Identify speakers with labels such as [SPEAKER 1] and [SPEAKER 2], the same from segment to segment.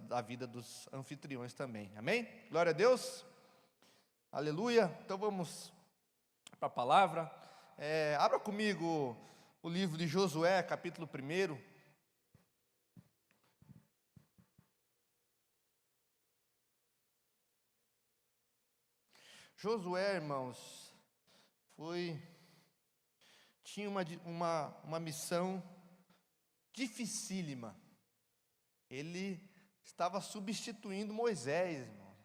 [SPEAKER 1] da vida dos anfitriões também. Amém? Glória a Deus. Aleluia. Então vamos para a palavra. Abra comigo o livro de Josué, capítulo 1. Josué, irmãos, tinha uma missão dificílima. Ele estava substituindo Moisés, irmão,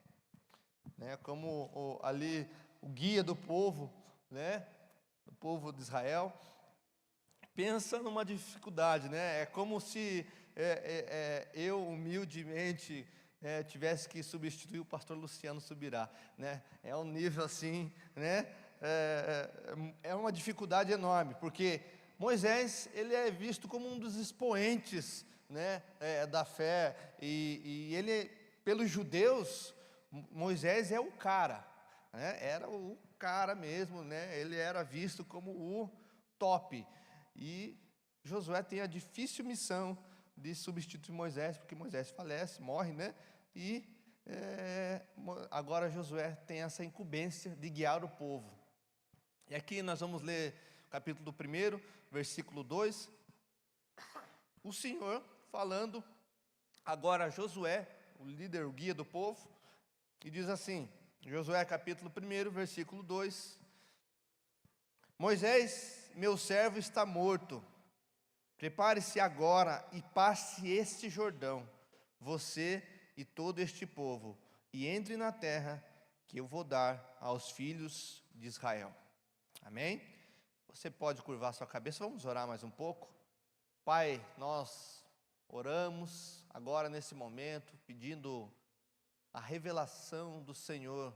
[SPEAKER 1] né, como ali o guia do povo, né, do povo de Israel. Pensa numa dificuldade, né? É como se eu humildemente tivesse que substituir o pastor Luciano Subirá, né? É um nível assim, né? É uma dificuldade enorme, porque Moisés, ele é visto como um dos expoentes, né, da fé, e ele, pelos judeus, Moisés é o cara, né? Era o cara mesmo, né? Ele era visto como o top. E Josué tem a difícil missão de substituir Moisés, porque Moisés falece, morre, né? E agora Josué tem essa incumbência de guiar o povo. E aqui nós vamos ler o capítulo 1, versículo 2. O Senhor falando agora a Josué, o líder, o guia do povo, e diz assim, Josué capítulo 1, versículo 2: Moisés, meu servo, está morto. Prepare-se agora e passe este Jordão, você e todo este povo, e entre na terra que eu vou dar aos filhos de Israel. Amém? Você pode curvar sua cabeça, vamos orar mais um pouco. Pai, nós oramos agora nesse momento, pedindo a revelação do Senhor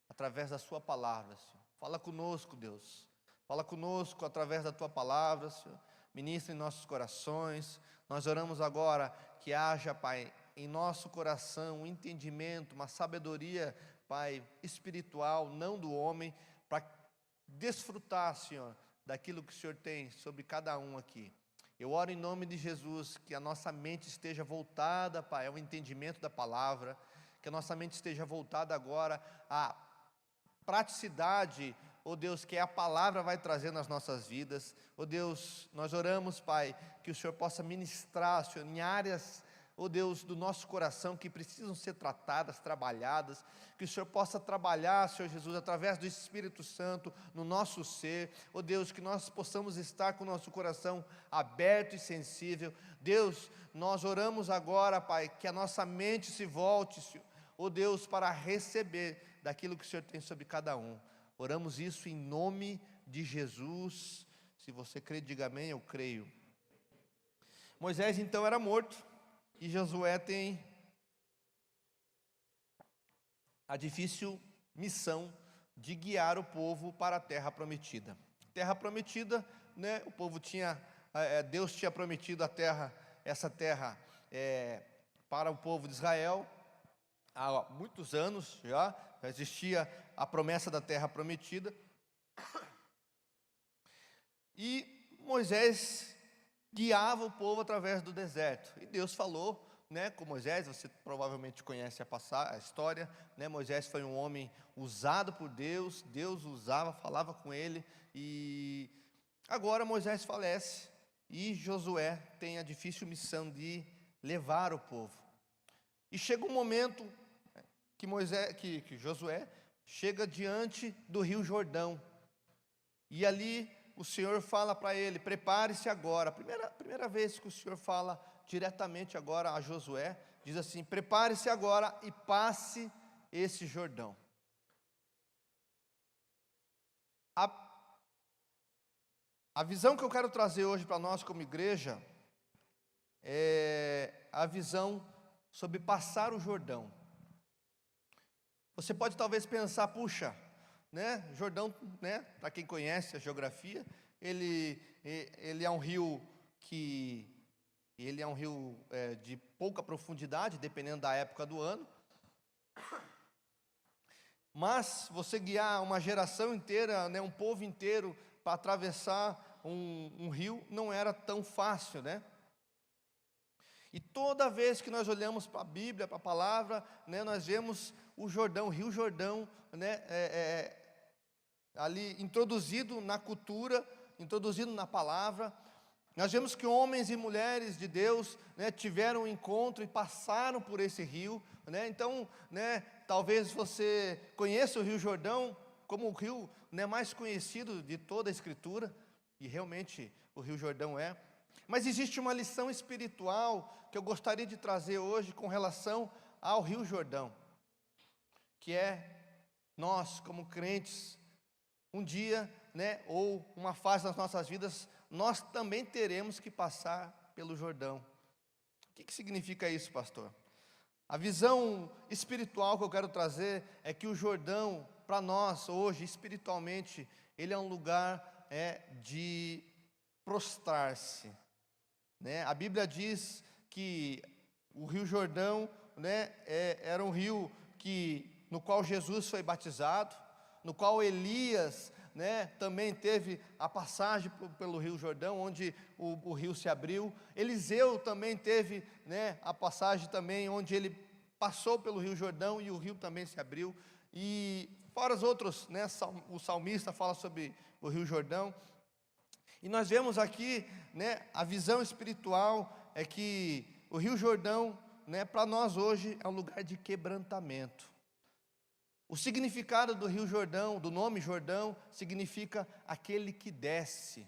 [SPEAKER 1] através da sua palavra, Senhor. Fala conosco, Deus. Fala conosco através da tua palavra, Senhor. Ministra em nossos corações. Nós oramos agora que haja, Pai, em nosso coração um entendimento, uma sabedoria, Pai, espiritual, não do homem, para desfrutar, Senhor, daquilo que o Senhor tem sobre cada um aqui. Eu oro em nome de Jesus, que a nossa mente esteja voltada, Pai, ao entendimento da palavra, que a nossa mente esteja voltada agora à praticidade, ó Deus, que a palavra vai trazer nas nossas vidas. Ó Deus, nós oramos, Pai, que o Senhor possa ministrar, Senhor, em áreas, ó Deus, do nosso coração que precisam ser tratadas, trabalhadas, que o Senhor possa trabalhar, Senhor Jesus, através do Espírito Santo no nosso ser. Ó Deus, que nós possamos estar com o nosso coração aberto e sensível. Deus, nós oramos agora, Pai, que a nossa mente se volte, Senhor, ó Deus, para receber daquilo que o Senhor tem sobre cada um. Oramos isso em nome de Jesus. Se você crê, diga amém, eu creio. Moisés então era morto, e Josué tem a difícil missão de guiar o povo para a terra prometida. Terra prometida, né? O povo tinha, Deus tinha prometido a terra, essa terra para o povo de Israel. Há muitos anos já existia a promessa da terra prometida. E Moisés guiava o povo através do deserto. E Deus falou, né, com Moisés. Você provavelmente conhece a história, né? Moisés foi um homem usado por Deus. Deus usava, falava com ele. E agora Moisés falece, e Josué tem a difícil missão de levar o povo. E chega um momento que Josué chega diante do rio Jordão, e ali o Senhor fala para ele: prepare-se agora. Primeira vez que o Senhor fala diretamente agora a Josué, diz assim: prepare-se agora e passe esse Jordão. A visão que eu quero trazer hoje para nós como igreja é a visão sobre passar o Jordão. Você pode talvez pensar, puxa, né, Jordão, né, para quem conhece a geografia, ele é um rio de pouca profundidade, dependendo da época do ano. Mas você guiar uma geração inteira, né, um povo inteiro para atravessar um rio não era tão fácil, né? E toda vez que nós olhamos para a Bíblia, para a palavra, né, nós vemos o Jordão, o Rio Jordão, né, ali introduzido na cultura, introduzido na palavra. Nós vemos que homens e mulheres de Deus, né, tiveram um encontro e passaram por esse rio, né? Então, né, talvez você conheça o Rio Jordão como o rio, né, mais conhecido de toda a Escritura, e realmente o Rio Jordão é. Mas existe uma lição espiritual que eu gostaria de trazer hoje com relação ao Rio Jordão, que é nós, como crentes, um dia, né, ou uma fase das nossas vidas, nós também teremos que passar pelo Jordão. O que significa isso, pastor? A visão espiritual que eu quero trazer é que o Jordão, para nós hoje, espiritualmente, ele é um lugar de prostrar-se, né? A Bíblia diz que o Rio Jordão, né, era um rio no qual Jesus foi batizado, no qual Elias, né, também teve a passagem pelo Rio Jordão, onde o rio se abriu. Eliseu também teve, né, a passagem também, onde ele passou pelo Rio Jordão e o rio também se abriu. E fora os outros, né, o salmista fala sobre o Rio Jordão. E nós vemos aqui, né, a visão espiritual é que o Rio Jordão, né, para nós hoje é um lugar de quebrantamento. O significado do Rio Jordão, do nome Jordão, significa aquele que desce.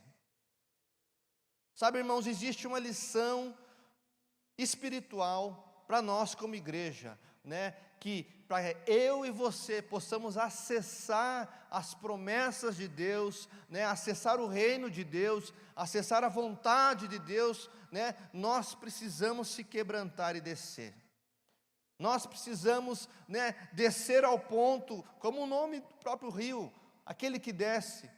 [SPEAKER 1] Sabe, irmãos, existe uma lição espiritual para nós como igreja, né? Que para eu e você possamos acessar as promessas de Deus, né? Acessar o reino de Deus, acessar a vontade de Deus, né? Nós precisamos se quebrantar e descer. Nós precisamos, né, descer ao ponto, como o nome do próprio rio, aquele que desce.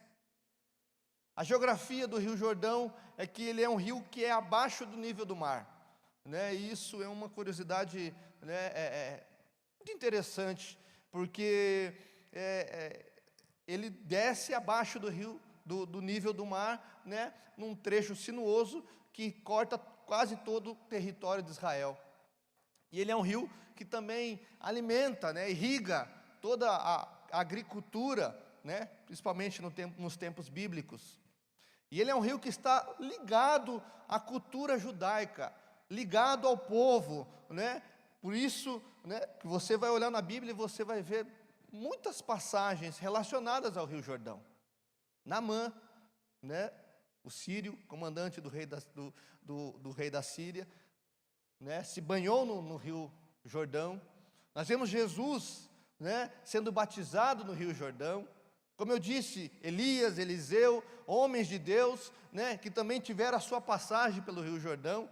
[SPEAKER 1] A geografia do Rio Jordão é que ele é um rio que é abaixo do nível do mar, né? E isso é uma curiosidade, né, muito interessante, porque ele desce abaixo do rio, do nível do mar, né, num trecho sinuoso que corta quase todo o território de Israel. E ele é um rio que também alimenta, né, irriga toda a agricultura, né, principalmente nos tempos bíblicos. E ele é um rio que está ligado à cultura judaica, ligado ao povo, né? Por isso, né, que você vai olhar na Bíblia e você vai ver muitas passagens relacionadas ao Rio Jordão. Naamã, né, o sírio, comandante do rei da Síria, né, se banhou no Rio Jordão. Nós vemos Jesus, né, sendo batizado no Rio Jordão. Como eu disse, Elias, Eliseu, homens de Deus, né, que também tiveram a sua passagem pelo Rio Jordão.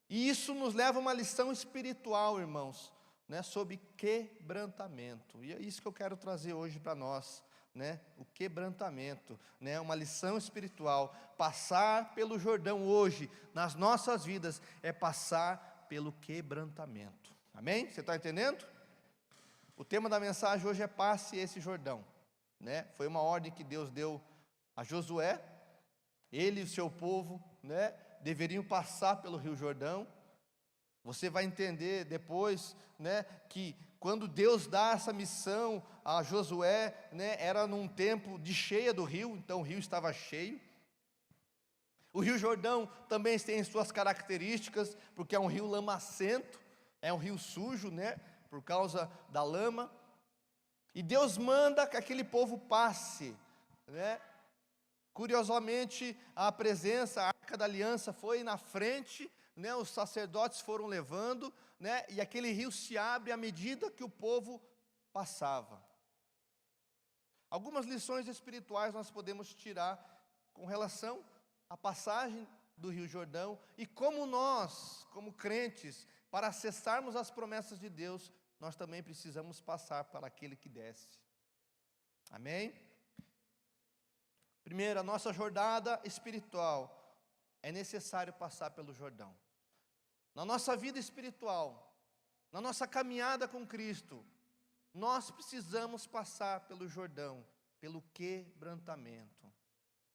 [SPEAKER 1] E isso nos leva a uma lição espiritual, irmãos, né, sobre quebrantamento. E é isso que eu quero trazer hoje para nós, né, o quebrantamento, né, uma lição espiritual. Passar pelo Jordão hoje, nas nossas vidas, é passar pelo quebrantamento. Amém? Você está entendendo? O tema da mensagem hoje é passe esse Jordão, né? Foi uma ordem que Deus deu a Josué. Ele e o seu povo, né, deveriam passar pelo Rio Jordão. Você vai entender depois, né, que quando Deus dá essa missão a Josué, né, era num tempo de cheia do rio, então o rio estava cheio. O Rio Jordão também tem suas características, porque é um rio lamacento, é um rio sujo, né, por causa da lama. E Deus manda que aquele povo passe, né? Curiosamente, a presença, a Arca da Aliança foi na frente, né, os sacerdotes foram levando, né, e aquele rio se abre à medida que o povo passava. Algumas lições espirituais nós podemos tirar com relação à passagem do Rio Jordão e como nós, como crentes, para acessarmos as promessas de Deus, nós também precisamos passar para aquele que desce. Amém? Primeiro, a nossa jornada espiritual, é necessário passar pelo Jordão. Na nossa vida espiritual, na nossa caminhada com Cristo, nós precisamos passar pelo Jordão, pelo quebrantamento.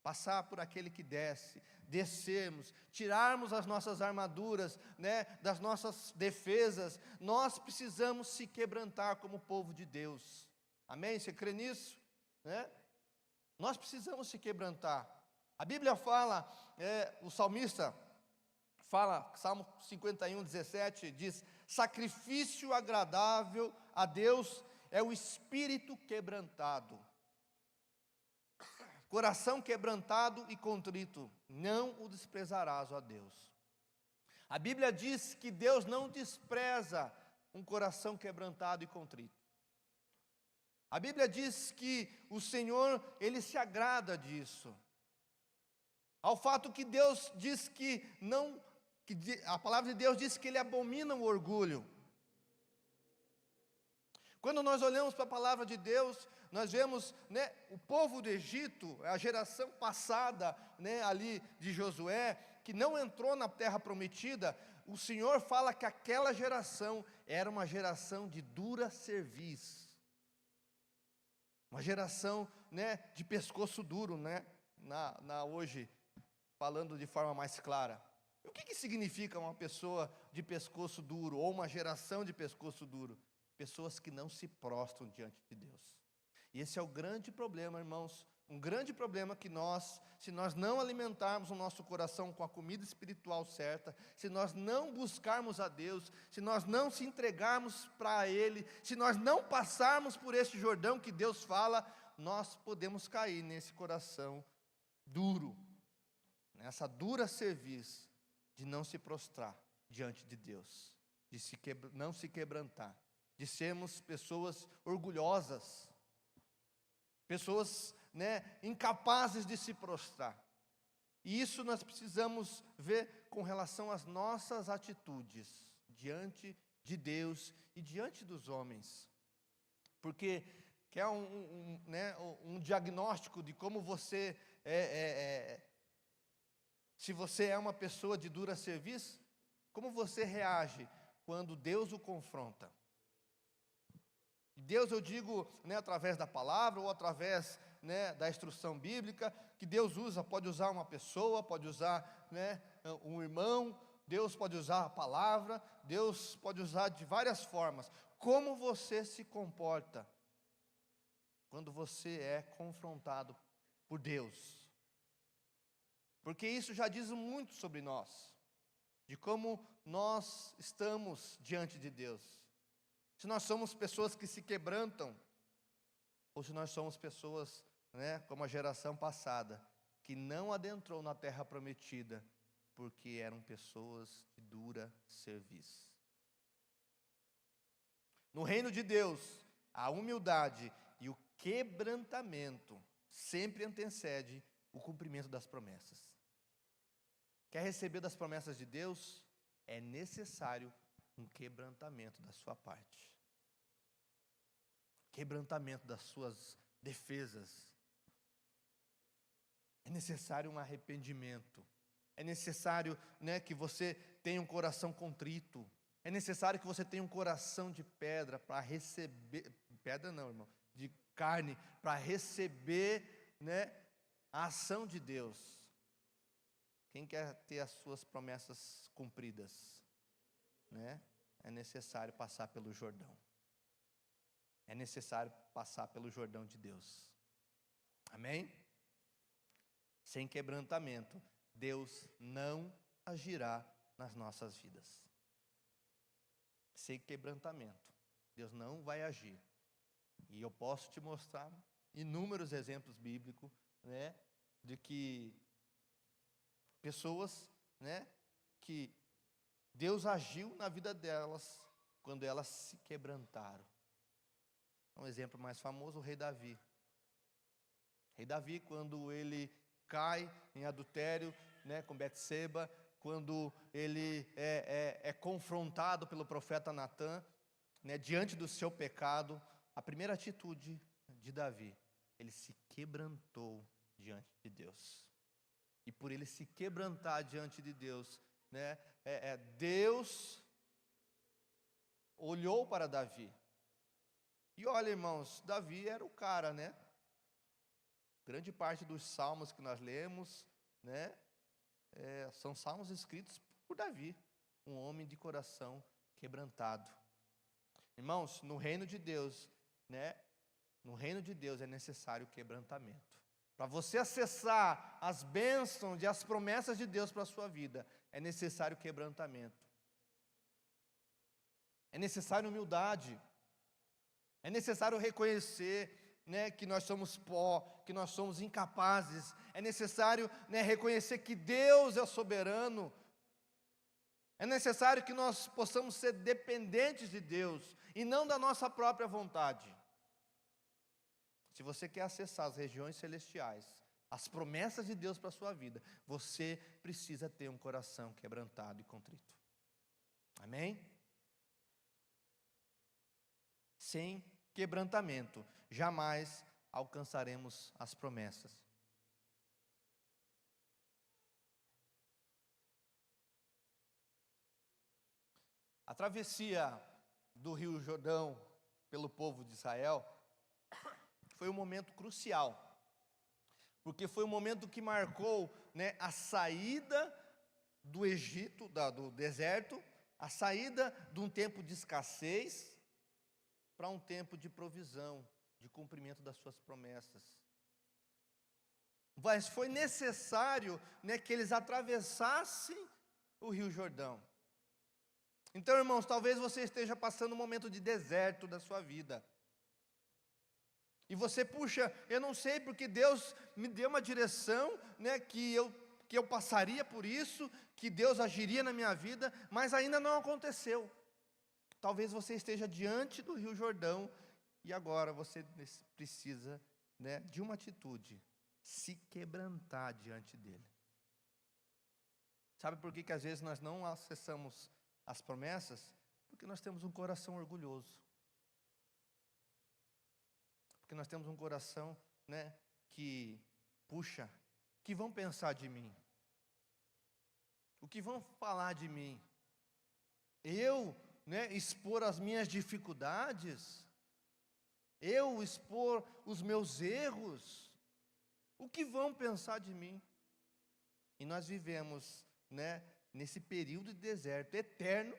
[SPEAKER 1] passar por aquele que desce, descermos, tirarmos as nossas armaduras, né, das nossas defesas, nós precisamos se quebrantar como povo de Deus. Amém? Você crê nisso? Né? Nós precisamos se quebrantar. A Bíblia fala, o salmista fala, Salmo 51:17, diz: sacrifício agradável a Deus é o espírito quebrantado. Coração quebrantado e contrito, não o desprezarás, ó Deus. A Bíblia diz que Deus não despreza um coração quebrantado e contrito. A Bíblia diz que o Senhor, Ele se agrada disso. Ao fato que Deus diz que não, a palavra de Deus diz que Ele abomina o orgulho. Quando nós olhamos para a palavra de Deus, nós vemos, né, o povo do Egito, a geração passada, né, ali de Josué, que não entrou na terra prometida. O Senhor fala que aquela geração era uma geração de dura cerviz, uma geração, né, de pescoço duro, né, hoje, falando de forma mais clara. O que significa uma pessoa de pescoço duro, ou uma geração de pescoço duro? Pessoas que não se prostram diante de Deus. E esse é o grande problema, irmãos. Um grande problema que nós, se nós não alimentarmos o nosso coração com a comida espiritual certa, se nós não buscarmos a Deus, se nós não se entregarmos para Ele, se nós não passarmos por esse Jordão que Deus fala, nós podemos cair nesse coração duro, nessa dura cerviz de não se prostrar diante de Deus, de não se quebrantar, de sermos pessoas orgulhosas, pessoas, né, incapazes de se prostrar. E isso nós precisamos ver com relação às nossas atitudes diante de Deus e diante dos homens, porque quer um diagnóstico de como você se você é uma pessoa de dura cerviz, como você reage quando Deus o confronta? Deus, eu digo, né, através da palavra ou através, né, da instrução bíblica, que Deus usa, pode usar uma pessoa, pode usar, né, um irmão, Deus pode usar a palavra, Deus pode usar de várias formas. Como você se comporta quando você é confrontado por Deus? Porque isso já diz muito sobre nós, de como nós estamos diante de Deus. Se nós somos pessoas que se quebrantam, ou se nós somos pessoas, né, como a geração passada, que não adentrou na terra prometida, porque eram pessoas de dura cerviz. No reino de Deus, a humildade e o quebrantamento sempre antecede o cumprimento das promessas. Quer receber das promessas de Deus? É necessário um quebrantamento da sua parte. Quebrantamento das suas defesas. É necessário um arrependimento. É necessário, né, que você tenha um coração contrito. É necessário que você tenha um coração de pedra para receber, pedra não, irmão, de carne, para receber, né, a ação de Deus. Quem quer ter as suas promessas cumpridas, né, é necessário passar pelo Jordão. É necessário passar pelo Jordão de Deus. Amém? Sem quebrantamento, Deus não agirá nas nossas vidas. Sem quebrantamento, Deus não vai agir. E eu posso te mostrar inúmeros exemplos bíblicos, né, de que pessoas, né, que Deus agiu na vida delas quando elas se quebrantaram. Um exemplo mais famoso, o rei Davi. O rei Davi, quando ele cai em adultério, né, com Betseba, quando ele é confrontado pelo profeta Natã, né, diante do seu pecado, a primeira atitude de Davi, ele se quebrantou diante de Deus. E por ele se quebrantar diante de Deus, né, Deus olhou para Davi. E olha, irmãos, Davi era o cara, né? Grande parte dos salmos que nós lemos, né, são salmos escritos por Davi, um homem de coração quebrantado. Irmãos, no reino de Deus, né, no reino de Deus é necessário quebrantamento. Para você acessar as bênçãos e as promessas de Deus para a sua vida, é necessário quebrantamento. É necessário humildade. É necessário reconhecer, né, que nós somos pó, que nós somos incapazes. É necessário, né, reconhecer que Deus é soberano. É necessário que nós possamos ser dependentes de Deus e não da nossa própria vontade. Se você quer acessar as regiões celestiais, as promessas de Deus para a sua vida, você precisa ter um coração quebrantado e contrito. Amém? Sem quebrantamento, jamais alcançaremos as promessas. A travessia do Rio Jordão pelo povo de Israel foi um momento crucial, porque foi um momento que marcou, né, a saída do Egito, do deserto, a saída de um tempo de escassez para um tempo de provisão, de cumprimento das suas promessas. Mas foi necessário, né, que eles atravessassem o Rio Jordão. Então, irmãos, talvez você esteja passando um momento de deserto da sua vida. E você, puxa, eu não sei porque Deus me deu uma direção, né, que eu passaria por isso, que Deus agiria na minha vida, mas ainda não aconteceu. Talvez você esteja diante do Rio Jordão e agora você precisa, né, de uma atitude, se quebrantar diante dele. Sabe por que às vezes nós não acessamos as promessas? Porque nós temos um coração orgulhoso. Porque nós temos um coração, né, que, puxa, o que vão pensar de mim? O que vão falar de mim? Eu, né, expor as minhas dificuldades? Eu expor os meus erros? O que vão pensar de mim? E nós vivemos, né, nesse período de deserto eterno,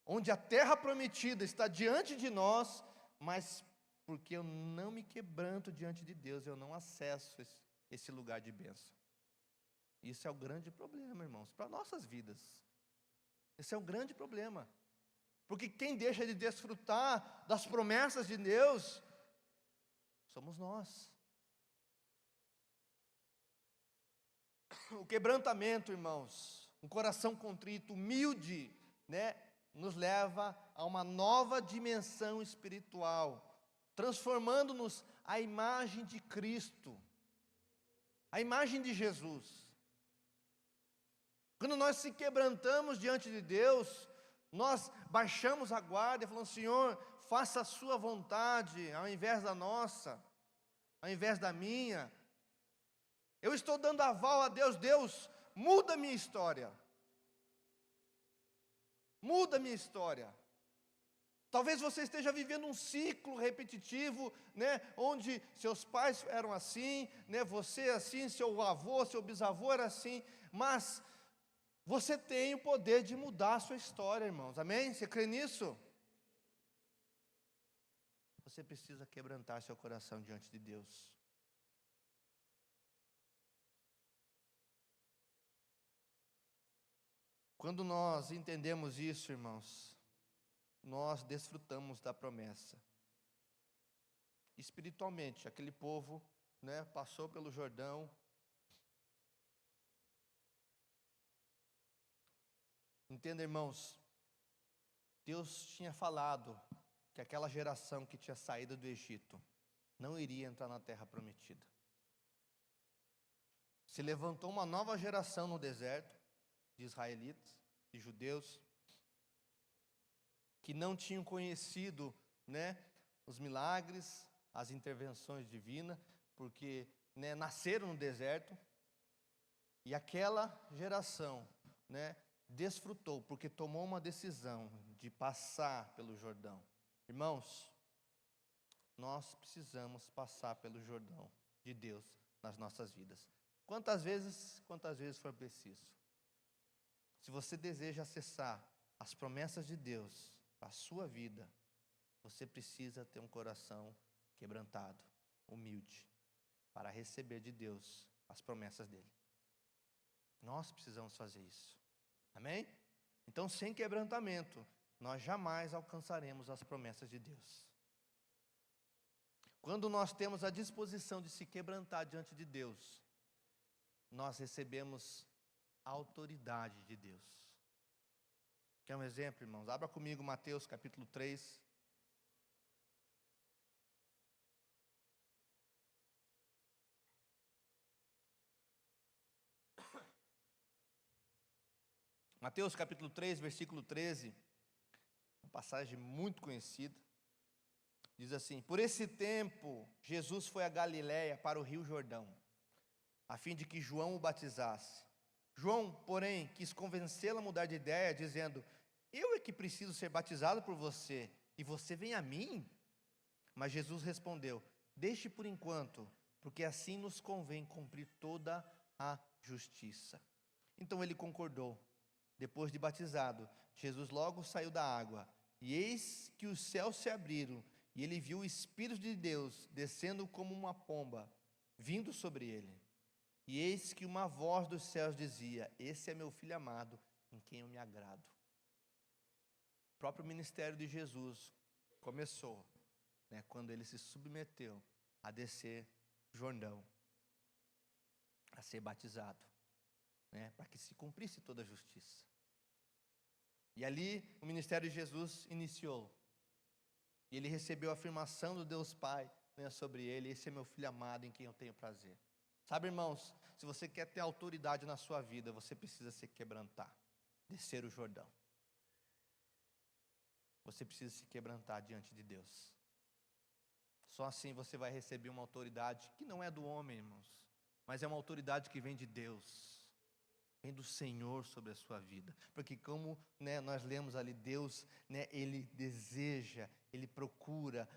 [SPEAKER 1] onde a terra prometida está diante de nós, mas porque eu não me quebranto diante de Deus, eu não acesso esse lugar de bênção. Isso é o grande problema, irmãos, para nossas vidas. Esse é o grande problema. Porque quem deixa de desfrutar das promessas de Deus, somos nós. O quebrantamento, irmãos, um coração contrito, humilde, né, nos leva a uma nova dimensão espiritual, transformando-nos à imagem de Cristo, a imagem de Jesus. Quando nós se quebrantamos diante de Deus, nós baixamos a guarda e falamos: Senhor, faça a sua vontade, ao invés da nossa, ao invés da minha. Eu estou dando aval a Deus. Deus, muda a minha história. Muda a minha história. Talvez você esteja vivendo um ciclo repetitivo, né, onde seus pais eram assim, né, você assim, seu avô, seu bisavô era assim, mas você tem o poder de mudar a sua história, irmãos, amém? Você crê nisso? Você precisa quebrantar seu coração diante de Deus. Quando nós entendemos isso, irmãos, nós desfrutamos da promessa. Espiritualmente, aquele povo, né, passou pelo Jordão. Entenda, irmãos, Deus tinha falado que aquela geração que tinha saído do Egito não iria entrar na terra prometida. Se levantou uma nova geração no deserto, de israelitas, de judeus, que não tinham conhecido, né, os milagres, as intervenções divinas, porque, né, nasceram no deserto, e aquela geração, né, desfrutou, porque tomou uma decisão de passar pelo Jordão. Irmãos, nós precisamos passar pelo Jordão. de Deus nas nossas vidas. Quantas vezes for preciso. Se você deseja acessar as promessas de Deus para a sua vida, você precisa ter um coração quebrantado, humilde, para receber de Deus as promessas dele. Nós precisamos fazer isso. Amém? Então, sem quebrantamento, nós jamais alcançaremos as promessas de Deus. Quando nós temos a disposição de se quebrantar diante de Deus, nós recebemos a autoridade de Deus. Quer um exemplo, irmãos? Abra comigo Mateus capítulo 3. Mateus capítulo 3, versículo 13, uma passagem muito conhecida. Diz assim: por esse tempo, Jesus foi a Galiléia para o rio Jordão, a fim de que João o batizasse. João, porém, quis convencê-lo a mudar de ideia, dizendo: eu é que preciso ser batizado por você, e você vem a mim? Mas Jesus respondeu: deixe por enquanto, porque assim nos convém cumprir toda a justiça. Então ele concordou. Depois de batizado, Jesus logo saiu da água, e eis que os céus se abriram, e ele viu o Espírito de Deus descendo como uma pomba, vindo sobre ele. E eis que uma voz dos céus dizia: esse é meu Filho amado, em quem eu me agrado. O próprio ministério de Jesus começou, quando ele se submeteu a descer Jordão, a ser batizado, para que se cumprisse toda a justiça. E ali o ministério de Jesus iniciou. E ele recebeu a afirmação do Deus Pai, sobre ele: esse é meu Filho amado, em quem eu tenho prazer. Sabe, irmãos, se você quer ter autoridade na sua vida, você precisa se quebrantar, descer o Jordão. Você precisa se quebrantar diante de Deus. Só assim você vai receber uma autoridade que não é do homem, irmãos, mas é uma autoridade que vem de Deus. Vem do Senhor sobre a sua vida. Porque como nós lemos ali, Deus, Ele deseja, Ele procura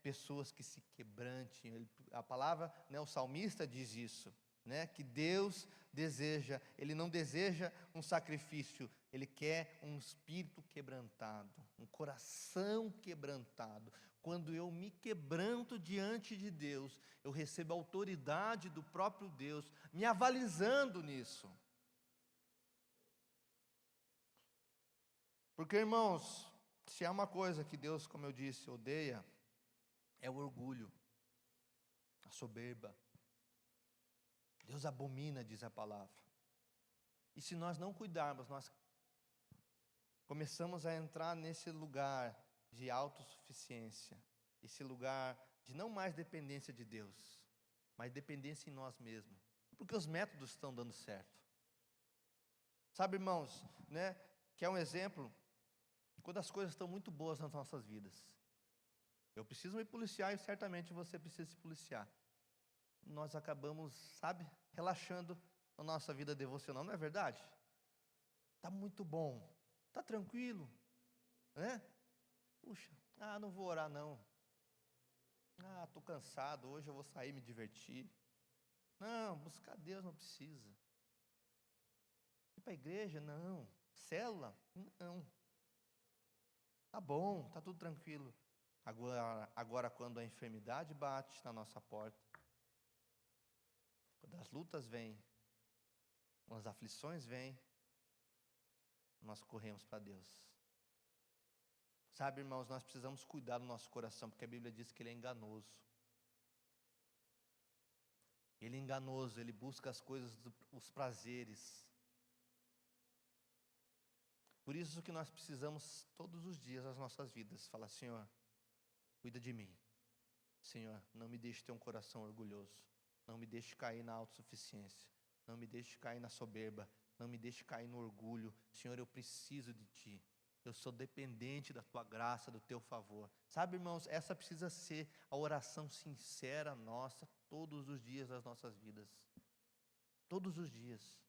[SPEAKER 1] pessoas que se quebrantem. A palavra, o salmista diz isso, que Deus deseja, Ele não deseja um sacrifício, Ele quer um espírito quebrantado, um coração quebrantado. Quando eu me quebranto diante de Deus, eu recebo a autoridade do próprio Deus, me avalizando nisso. Porque, irmãos, se há uma coisa que Deus, como eu disse, odeia, é o orgulho, a soberba. Deus abomina, diz a palavra. E se nós não cuidarmos, nós começamos a entrar nesse lugar de autossuficiência, esse lugar de não mais dependência de Deus, mas dependência em nós mesmos, porque os métodos estão dando certo. Sabe, irmãos, que é um exemplo. Quando as coisas estão muito boas nas nossas vidas, eu preciso me policiar e certamente você precisa se policiar. Nós acabamos, relaxando na nossa vida devocional, não é verdade? Está muito bom, está tranquilo, Puxa, não vou orar não. Estou cansado, hoje eu vou sair me divertir. Não, buscar Deus não precisa. Ir para a igreja, não. Célula, não. Tá bom, tá tudo tranquilo. Agora quando a enfermidade bate na nossa porta, quando as lutas vêm, quando as aflições vêm, nós corremos para Deus. Sabe, irmãos, nós precisamos cuidar do nosso coração, porque a Bíblia diz que ele é enganoso. Ele é enganoso, ele busca as coisas, os prazeres. Por isso que nós precisamos todos os dias das nossas vidas falar: Senhor, cuida de mim. Senhor, não me deixe ter um coração orgulhoso. Não me deixe cair na autossuficiência. Não me deixe cair na soberba. Não me deixe cair no orgulho. Senhor, eu preciso de Ti. Eu sou dependente da Tua graça, do Teu favor. Sabe, irmãos, essa precisa ser a oração sincera nossa todos os dias das nossas vidas. Todos os dias.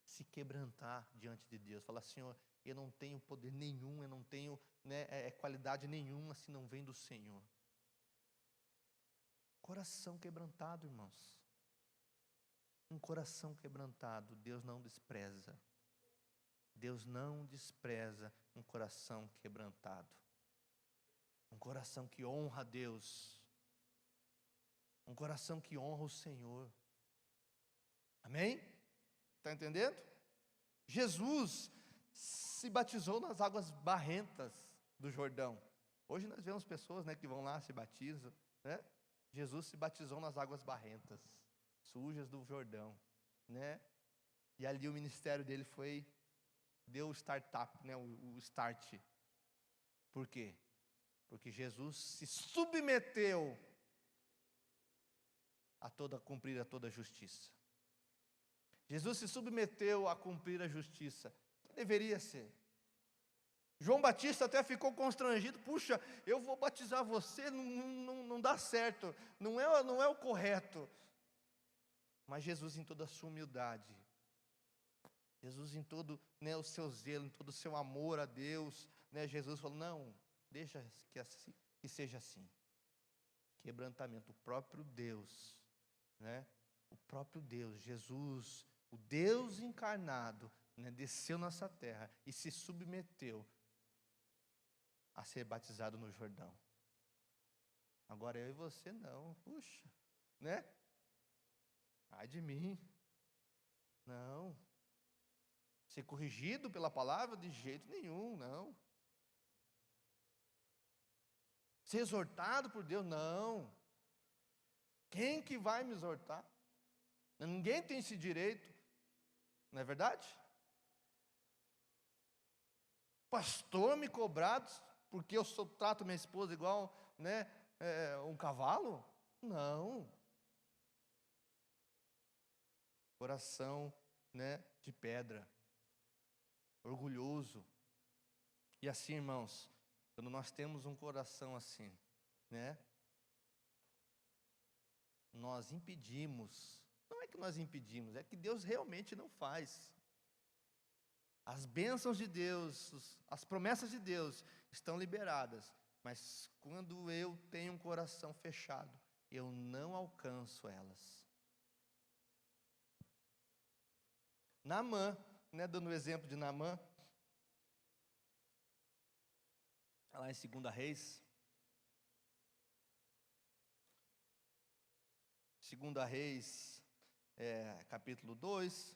[SPEAKER 1] Se quebrantar diante de Deus. Falar: Senhor, eu não tenho poder nenhum, eu não tenho qualidade nenhuma se não vem do Senhor. Coração quebrantado, irmãos. Um coração quebrantado, Deus não despreza. Deus não despreza um coração quebrantado. Um coração que honra a Deus. Um coração que honra o Senhor. Amém? Está entendendo? Jesus se batizou nas águas barrentas do Jordão. Hoje nós vemos pessoas, né, que vão lá, se batizam, né? Jesus se batizou nas águas barrentas, sujas do Jordão, né? E ali o ministério dele deu o startup, né, o start. Por quê? Porque Jesus se submeteu a cumprir a toda a justiça. Jesus se submeteu a cumprir a justiça, que deveria ser. João Batista até ficou constrangido, puxa, eu vou batizar você, não dá certo, não é o correto. Mas Jesus, em toda a sua humildade, Jesus em todo, né, o seu zelo, em todo o seu amor a Deus, né, Jesus falou, não, deixa que seja assim. Quebrantamento, o próprio Deus, né, o próprio Deus, Jesus, o Deus encarnado, né, desceu nessa terra e se submeteu a ser batizado no Jordão. Agora eu e você não, puxa, né? Ai de mim, não. Ser corrigido pela palavra de jeito nenhum, não. Ser exortado por Deus, não. Quem que vai me exortar? Ninguém tem esse direito, não é verdade? Pastor me cobrado porque eu trato minha esposa igual, né, um cavalo? Não. Coração, né, de pedra, orgulhoso. E assim, irmãos, quando nós temos um coração assim, né, nós impedimos, não é que nós impedimos, é que Deus realmente não faz. As bênçãos de Deus, as promessas de Deus estão liberadas, mas quando eu tenho um coração fechado, eu não alcanço elas. Naamã, né, dando o exemplo de Naamã, lá em 2 Reis, 2 Reis, capítulo 2,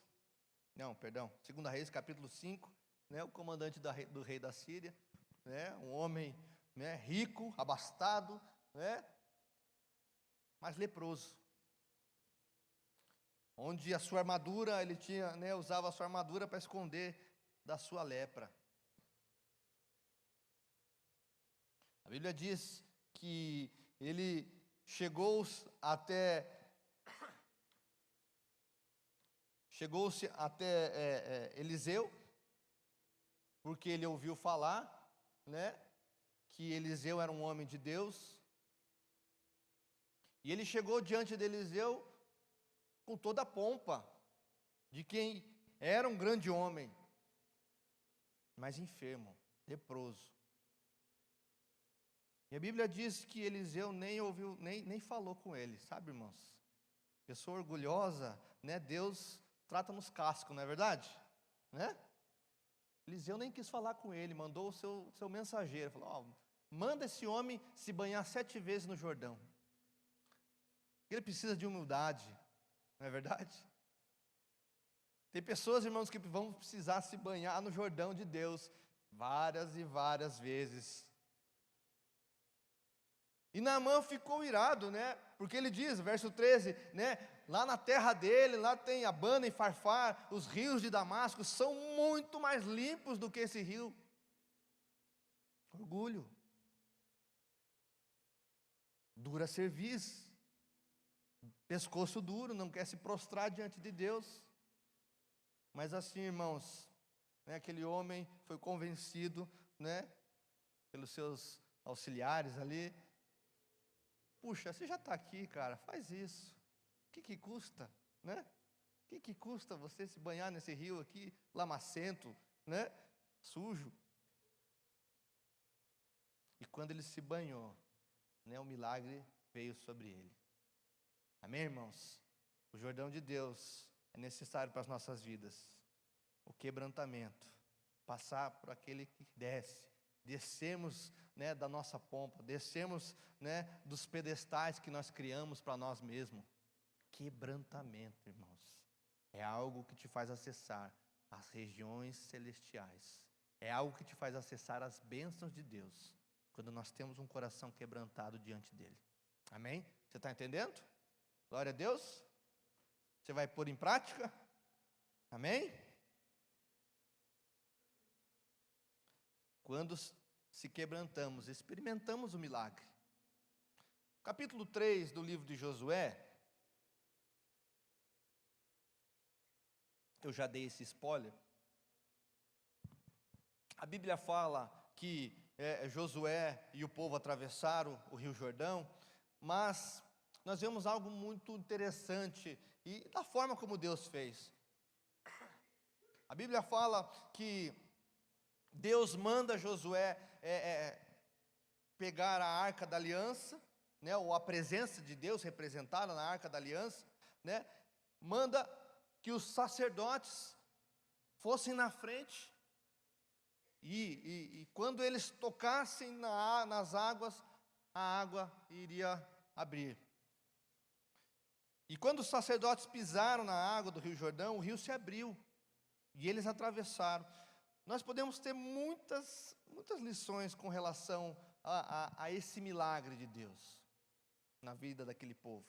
[SPEAKER 1] não, perdão, 2 Reis, capítulo 5, né, o comandante do rei da Síria, né, um homem, né, rico, abastado, né, mas leproso. Onde a sua armadura, ele tinha, né, usava a sua armadura para esconder da sua lepra. A Bíblia diz que ele chegou-se até Eliseu, porque ele ouviu falar, né, que Eliseu era um homem de Deus, e ele chegou diante de Eliseu com toda a pompa de quem era um grande homem, mas enfermo, leproso. E a Bíblia diz que Eliseu nem ouviu, nem falou com ele, sabe, irmãos? Pessoa orgulhosa, né? Deus trata nos cascos, não é verdade? Né? Eliseu nem quis falar com ele, mandou o seu mensageiro, falou, manda esse homem se banhar 7 vezes no Jordão. Ele precisa de humildade, não é verdade? Tem pessoas, irmãos, que vão precisar se banhar no Jordão de Deus várias e várias vezes. E Naamã ficou irado, né? Porque ele diz, verso 13, né? Lá na terra dele, lá tem Abana e Farfar, os rios de Damasco são muito mais limpos do que esse rio. Orgulho. Dura cerviz. Pescoço duro, não quer se prostrar diante de Deus. Mas assim, irmãos, né, aquele homem foi convencido, né, pelos seus auxiliares ali. Puxa, você já está aqui, cara, faz isso. O que custa, né? O que custa você se banhar nesse rio aqui, lamacento, né? Sujo. E quando ele se banhou, né, o milagre veio sobre ele. Amém, irmãos? O Jordão de Deus é necessário para as nossas vidas. O quebrantamento, passar por aquele que desce, descermos, né, da nossa pompa, descermos, né, dos pedestais que nós criamos para nós mesmos. Quebrantamento, irmãos, é algo que te faz acessar as regiões celestiais, é algo que te faz acessar as bênçãos de Deus, quando nós temos um coração quebrantado diante dele. Amém? Você está entendendo? Glória a Deus. Você vai pôr em prática? Amém? Quando se quebrantamos, experimentamos o milagre. Capítulo 3 do livro de Josué, eu já dei esse spoiler. A Bíblia fala que Josué e o povo atravessaram o Rio Jordão, mas nós vemos algo muito interessante e da forma como Deus fez. A Bíblia fala que Deus manda Josué pegar a Arca da Aliança, né, ou a presença de Deus representada na Arca da Aliança, né, manda que os sacerdotes fossem na frente, e quando eles tocassem nas águas, a água iria abrir. E quando os sacerdotes pisaram na água do Rio Jordão, o rio se abriu, e eles atravessaram. Nós podemos ter muitas lições com relação a esse milagre de Deus na vida daquele povo.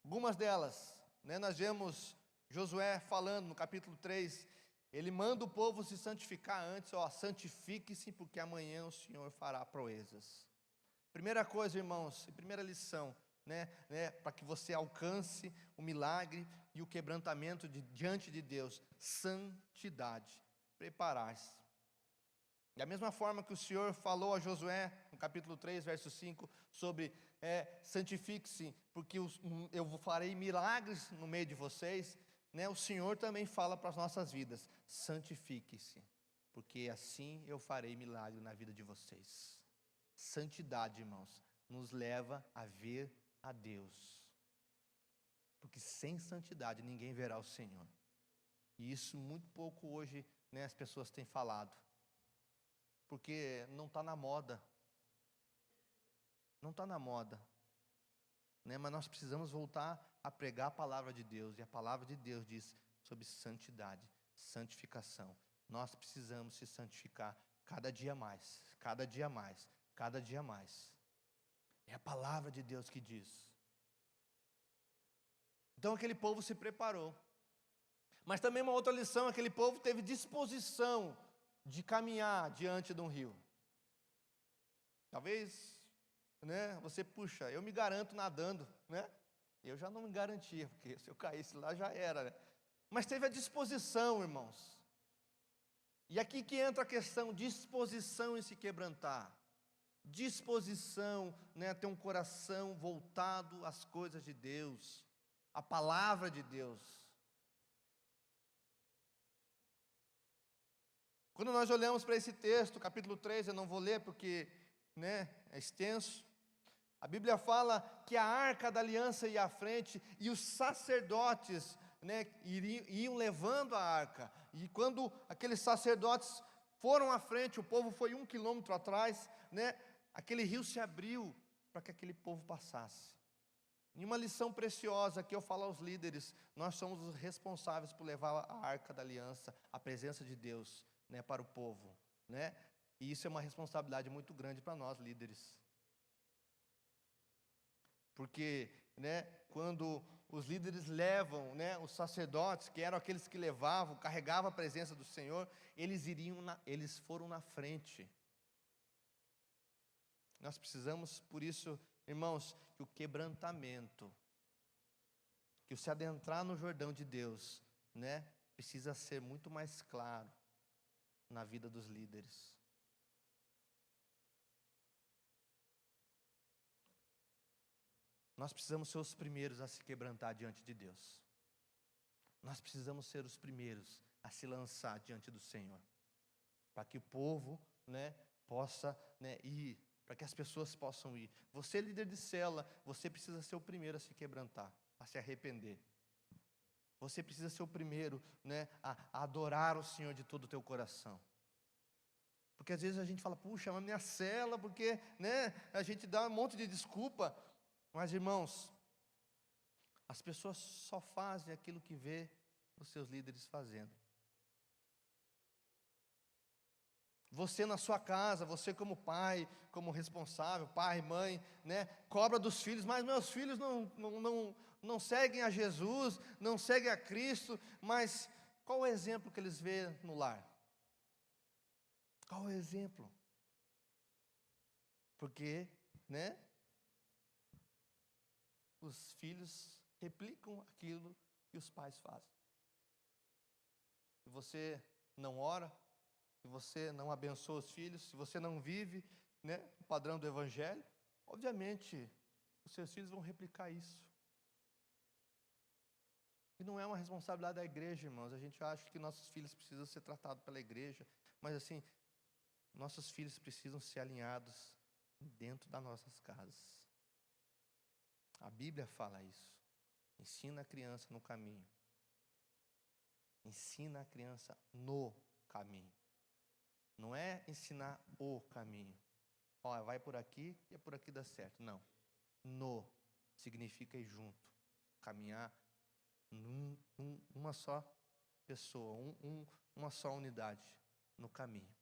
[SPEAKER 1] Algumas delas, né, nós vemos Josué falando no capítulo 3, ele manda o povo se santificar antes, santifique-se, porque amanhã o Senhor fará proezas. Primeira coisa, irmãos, primeira lição, né, para que você alcance o milagre e o quebrantamento diante de Deus: santidade, preparar-se. Da mesma forma que o Senhor falou a Josué, no capítulo 3, verso 5, sobre santifique-se, porque eu farei milagres no meio de vocês, né, o Senhor também fala para as nossas vidas: santifique-se, porque assim eu farei milagre na vida de vocês. Santidade, irmãos, nos leva a ver a Deus, porque sem santidade ninguém verá o Senhor. E isso muito pouco hoje, né, as pessoas têm falado, porque não está na moda, né, mas nós precisamos voltar a pregar a palavra de Deus, e a palavra de Deus diz sobre santidade, santificação. Nós precisamos se santificar cada dia mais, cada dia mais, cada dia mais. É a palavra de Deus que diz. Então aquele povo se preparou. Mas também uma outra lição: aquele povo teve disposição de caminhar diante de um rio. Talvez, né, você, puxa, eu me garanto nadando, né? Eu já não me garantia, porque se eu caísse lá já era, né? Mas teve a disposição, irmãos. E aqui que entra a questão: disposição em se quebrantar. Disposição, né, ter um coração voltado às coisas de Deus, à palavra de Deus. Quando nós olhamos para esse texto, capítulo 3, eu não vou ler porque, né, é extenso. A Bíblia fala que a Arca da Aliança ia à frente e os sacerdotes, né, iam levando a arca. E quando aqueles sacerdotes foram à frente, o povo foi 1 quilômetro atrás, né, aquele rio se abriu para que aquele povo passasse. E uma lição preciosa que eu falo aos líderes: nós somos os responsáveis por levar a Arca da Aliança, a presença de Deus, né, para o povo, né? E isso é uma responsabilidade muito grande para nós líderes. Porque, né, quando os líderes levam, né, os sacerdotes, que eram aqueles que levavam, carregavam a presença do Senhor, eles foram na frente. Nós precisamos, por isso, irmãos, que o quebrantamento, que o se adentrar no Jordão de Deus, né, precisa ser muito mais claro na vida dos líderes. Nós precisamos ser os primeiros a se quebrantar diante de Deus. Nós precisamos ser os primeiros a se lançar diante do Senhor, para que o povo, né, possa, né, ir para que as pessoas possam ir. Você, líder de célula, você precisa ser o primeiro a se quebrantar, a se arrepender. Você precisa ser o primeiro, né, a adorar o Senhor de todo o teu coração. Porque às vezes a gente fala, puxa, mas minha célula, porque, né, a gente dá um monte de desculpa. Mas, irmãos, as pessoas só fazem aquilo que vê os seus líderes fazendo. Você na sua casa, você como pai, como responsável, pai, mãe, né, cobra dos filhos, mas meus filhos não seguem a Jesus, não seguem a Cristo, mas qual o exemplo que eles vêem no lar? Qual o exemplo? Porque, né, os filhos replicam aquilo que os pais fazem. Se você não ora, se você não abençoa os filhos, se você não vive, né, o padrão do Evangelho, obviamente, os seus filhos vão replicar isso. E não é uma responsabilidade da igreja, irmãos. A gente acha que nossos filhos precisam ser tratados pela igreja, mas assim, nossos filhos precisam ser alinhados dentro das nossas casas. A Bíblia fala isso. Ensina a criança no caminho. Ensina a criança no caminho. Não é ensinar o caminho. Ó, vai por aqui e é por aqui dá certo. Não. No significa ir junto. Caminhar uma só pessoa, uma só unidade no caminho.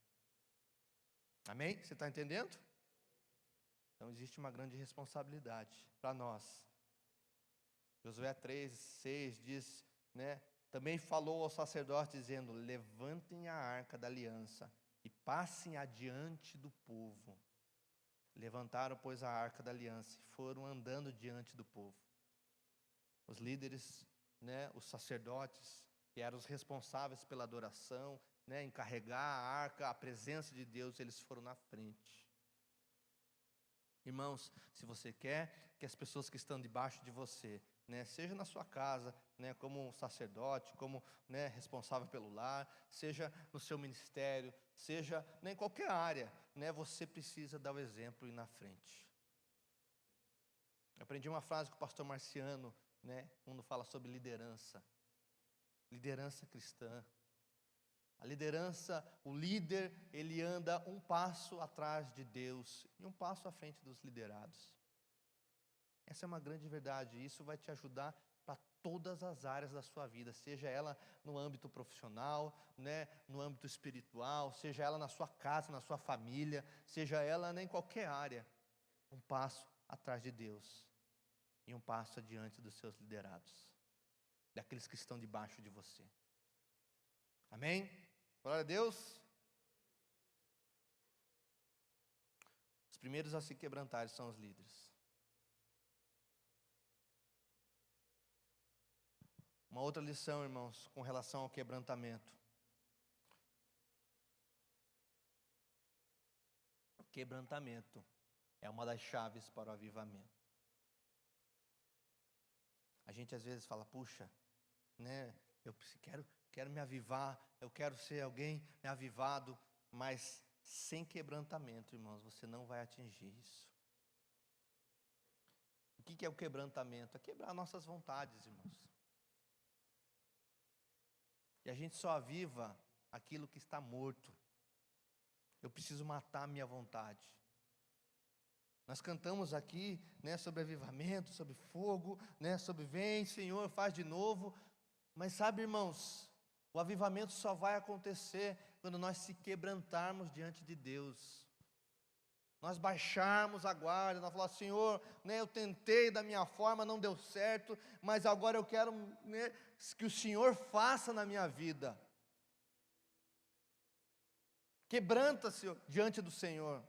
[SPEAKER 1] Amém? Você está entendendo? Então existe uma grande responsabilidade para nós. Josué 3:6 diz, né? Também falou ao sacerdote dizendo: levantem a arca da aliança e passem adiante do povo. Levantaram, pois, a arca da aliança e foram andando diante do povo. Os líderes, né, os sacerdotes, que eram os responsáveis pela adoração, né, em carregar a arca, a presença de Deus, eles foram na frente. Irmãos, se você quer que as pessoas que estão debaixo de você, né, seja na sua casa, né, como sacerdote, como, né, responsável pelo lar, seja no seu ministério, seja, né, em qualquer área, né, você precisa dar o exemplo e ir na frente. Eu aprendi uma frase com o pastor Marciano, né, quando fala sobre liderança cristã. A liderança, o líder, ele anda um passo atrás de Deus e um passo à frente dos liderados. Essa é uma grande verdade, e isso vai te ajudar para todas as áreas da sua vida, seja ela no âmbito profissional, né, no âmbito espiritual, seja ela na sua casa, na sua família, seja ela, né, em qualquer área. Um passo atrás de Deus e um passo adiante dos seus liderados, daqueles que estão debaixo de você. Amém? Glória a Deus. Os primeiros a se quebrantar são os líderes. Uma outra lição, irmãos, com relação ao quebrantamento. O quebrantamento é uma das chaves para o avivamento. A gente às vezes fala, puxa, né, eu quero me avivar, eu quero ser alguém avivado, mas sem quebrantamento, irmãos, você não vai atingir isso. O que é o quebrantamento? É quebrar nossas vontades, irmãos. E a gente só aviva aquilo que está morto. Eu preciso matar a minha vontade. Nós cantamos aqui, né, sobre avivamento, sobre fogo, né, sobre vem, Senhor, faz de novo. Mas sabe, irmãos, o avivamento só vai acontecer quando nós se quebrantarmos diante de Deus. Nós baixarmos a guarda, nós falarmos, Senhor, né, eu tentei da minha forma, não deu certo, mas agora eu quero, né, que o Senhor faça na minha vida. Quebranta-se diante do Senhor.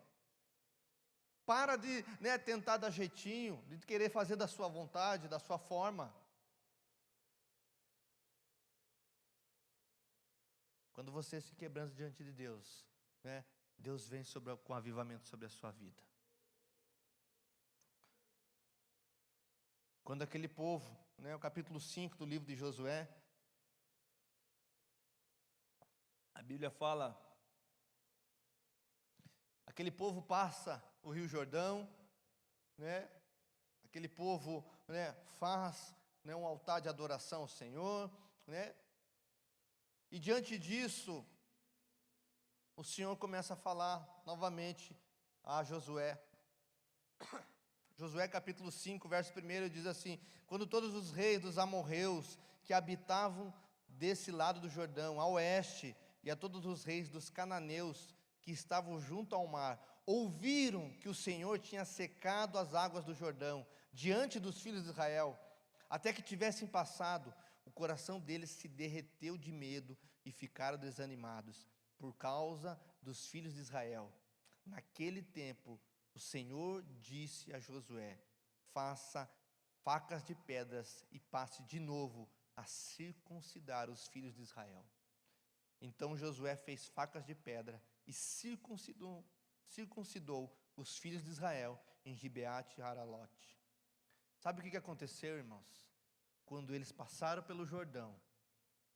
[SPEAKER 1] Para de, né, tentar dar jeitinho, de querer fazer da sua vontade, da sua forma. Quando você se quebranta diante de Deus, né, Deus vem com avivamento sobre a sua vida. Quando aquele povo, né, o capítulo 5 do livro de Josué, a Bíblia fala, aquele povo passa o Rio Jordão, né? Aquele povo, né, faz, né, um altar de adoração ao Senhor, né? E diante disso, o Senhor começa a falar novamente a Josué. Josué capítulo 5, verso 1 diz assim: quando todos os reis dos amorreus que habitavam desse lado do Jordão, a oeste, e a todos os reis dos cananeus que estavam junto ao mar, ouviram que o Senhor tinha secado as águas do Jordão diante dos filhos de Israel, até que tivessem passado, o coração deles se derreteu de medo e ficaram desanimados por causa dos filhos de Israel. Naquele tempo, o Senhor disse a Josué: faça facas de pedras e passe de novo a circuncidar os filhos de Israel. Então Josué fez facas de pedra e circuncidou os filhos de Israel em Gibeate e Aralote. Sabe o que aconteceu, irmãos? Quando eles passaram pelo Jordão,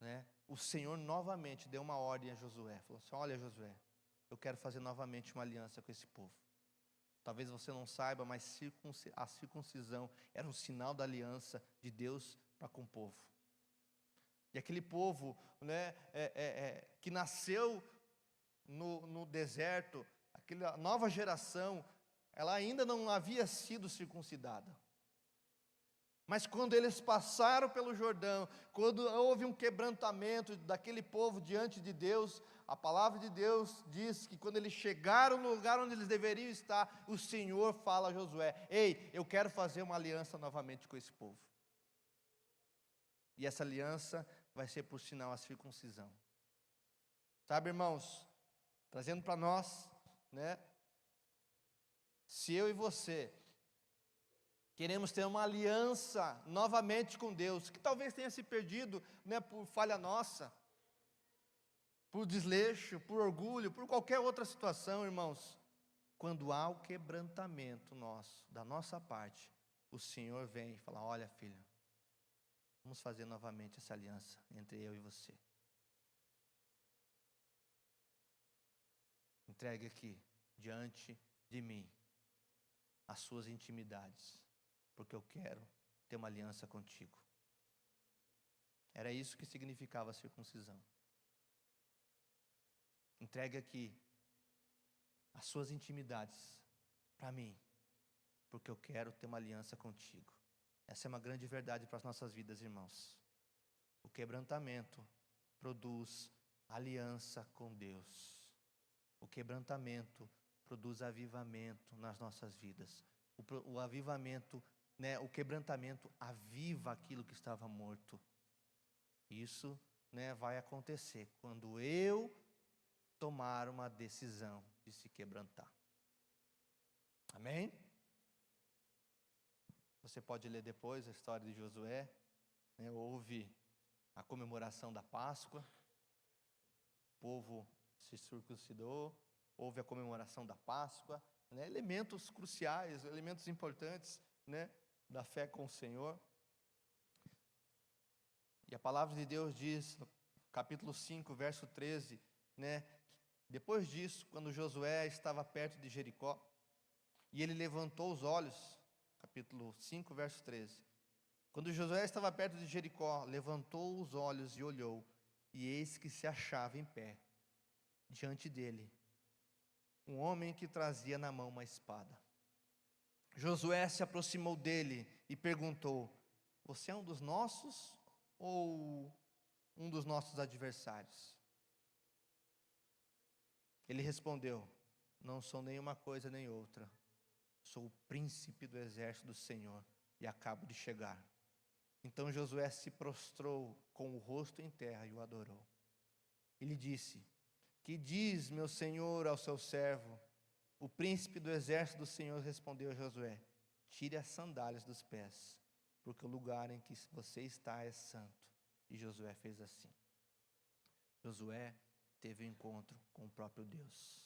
[SPEAKER 1] né, o Senhor novamente deu uma ordem a Josué. Falou assim: olha, Josué, eu quero fazer novamente uma aliança com esse povo. Talvez você não saiba, mas a circuncisão era um sinal da aliança de Deus para com o povo. E aquele povo, né, que nasceu no deserto, aquela nova geração, ela ainda não havia sido circuncidada. Mas quando eles passaram pelo Jordão, quando houve um quebrantamento daquele povo diante de Deus, a palavra de Deus diz que quando eles chegaram no lugar onde eles deveriam estar, o Senhor fala a Josué: ei, eu quero fazer uma aliança novamente com esse povo. E essa aliança vai ser por sinal a circuncisão. Sabe, irmãos, trazendo para nós, né? Se eu e você queremos ter uma aliança novamente com Deus, que talvez tenha se perdido, né, por falha nossa, por desleixo, por orgulho, por qualquer outra situação, irmãos. Quando há o quebrantamento nosso, da nossa parte, o Senhor vem e fala: olha, filho, vamos fazer novamente essa aliança entre eu e você. Entregue aqui, diante de mim, as suas intimidades, porque eu quero ter uma aliança contigo. Era isso que significava a circuncisão. Entregue aqui as suas intimidades para mim, porque eu quero ter uma aliança contigo. Essa é uma grande verdade para as nossas vidas, irmãos. O quebrantamento produz aliança com Deus. O quebrantamento produz avivamento nas nossas vidas. O avivamento, né, o quebrantamento aviva aquilo que estava morto. Isso, né, vai acontecer quando eu tomar uma decisão de se quebrantar. Amém? Você pode ler depois a história de Josué, né? Houve a comemoração da Páscoa, o povo se circuncidou, houve a comemoração da Páscoa, né? Elementos cruciais, elementos importantes, né, da fé com o Senhor. E a palavra de Deus diz, no capítulo 5, verso 13, né, depois disso, quando Josué estava perto de Jericó, e ele levantou os olhos, capítulo 5, verso 13. Quando Josué estava perto de Jericó, levantou os olhos e olhou, e eis que se achava em pé, diante dele, um homem que trazia na mão uma espada. Josué se aproximou dele e perguntou: você é um dos nossos ou um dos nossos adversários? Ele respondeu: não sou nem uma coisa nem outra, sou o príncipe do exército do Senhor e acabo de chegar. Então Josué se prostrou com o rosto em terra e o adorou. Ele disse: que diz meu senhor ao seu servo? O príncipe do exército do Senhor respondeu a Josué: tire as sandálias dos pés, porque o lugar em que você está é santo. E Josué fez assim. Josué teve um encontro com o próprio Deus.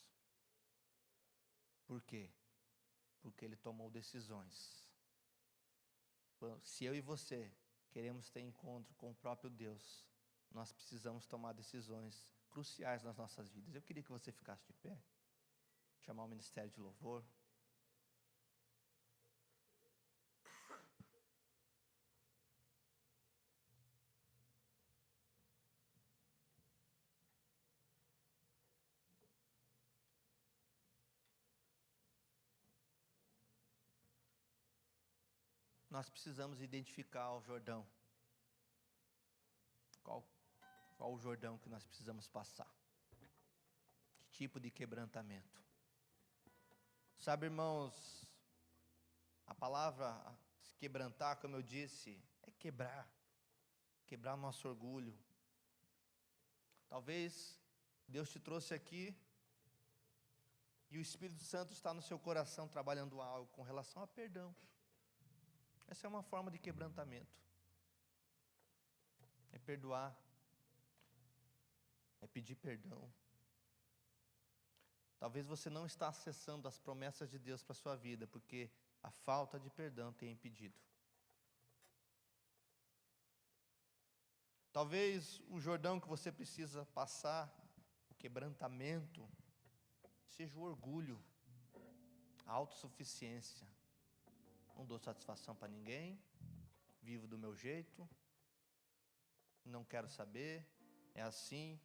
[SPEAKER 1] Por quê? Porque ele tomou decisões. Se eu e você queremos ter encontro com o próprio Deus, nós precisamos tomar decisões cruciais nas nossas vidas. Eu queria que você ficasse de pé, chamar o ministério de louvor. nós precisamos identificar o Jordão. Qual o Jordão que nós precisamos passar? Que tipo de quebrantamento? Sabe, irmãos, a palavra se quebrantar, como eu disse, é quebrar nosso orgulho. Talvez Deus te trouxe aqui e o Espírito Santo está no seu coração trabalhando algo com relação a perdão. Essa é uma forma de quebrantamento. É perdoar, é pedir perdão. Talvez você não está acessando as promessas de Deus para a sua vida, porque a falta de perdão tem impedido. Talvez o Jordão que você precisa passar, o quebrantamento, seja o orgulho, a autossuficiência. Não dou satisfação para ninguém, vivo do meu jeito, não quero saber, é assim,